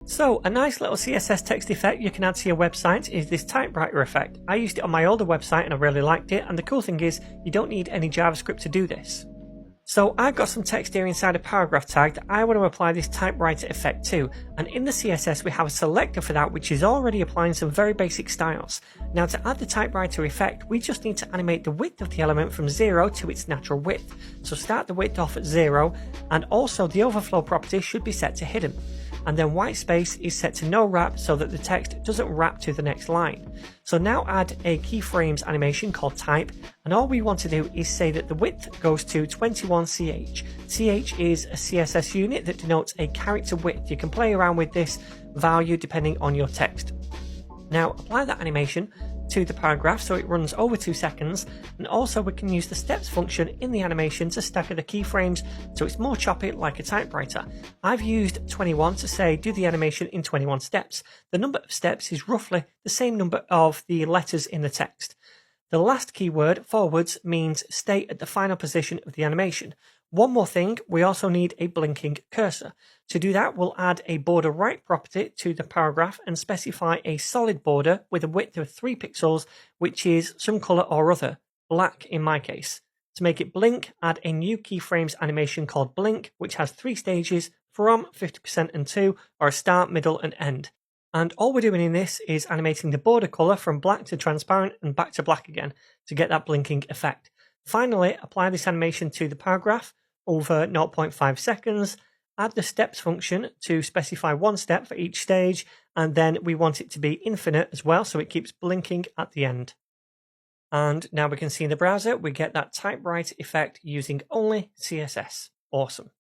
So a nice little CSS text effect you can add to your website is this Typewriter Effect. I used it on my older website and I really liked it, and the cool thing is you don't need any JavaScript to do this. So I've got some text here inside a paragraph tag that I want to apply this Typewriter Effect to, and in the CSS we have a selector for that which is already applying some very basic styles. Now to add the Typewriter Effect we just need to animate the width of the element from 0 to its natural width. So start the width off at 0, and also the overflow property should be set to hidden. And then white space is set to no wrap so that the text doesn't wrap to the next line. So now add a keyframes animation called type, and all we want to do is say that the width goes to 21ch. Ch is a CSS unit that denotes a character width. You can play around with this value depending on your text. Now apply that animation to the paragraph so it runs over 2 seconds, and also we can use the steps function in the animation to stagger the keyframes so it's more choppy like a typewriter. I've used 21 to say do the animation in 21 steps. The number of steps is roughly the same number of the letters in the text. The last keyword, forwards, means stay at the final position of the animation. One more thing, we also need a blinking cursor. To do that, we'll add a border right property to the paragraph and specify a solid border with a width of 3 pixels, which is some color or other, black in my case. To make it blink, add a new keyframes animation called blink, which has 3 stages, from, 50% and 2, or a start, middle and end. And all we're doing in this is animating the border color from black to transparent and back to black again to get that blinking effect. Finally, apply this animation to the paragraph over 0.5 seconds, add the steps function to specify 1 step for each stage, and then we want it to be infinite as well so it keeps blinking at the end. And now we can see in the browser we get that typewriter effect using only CSS. Awesome.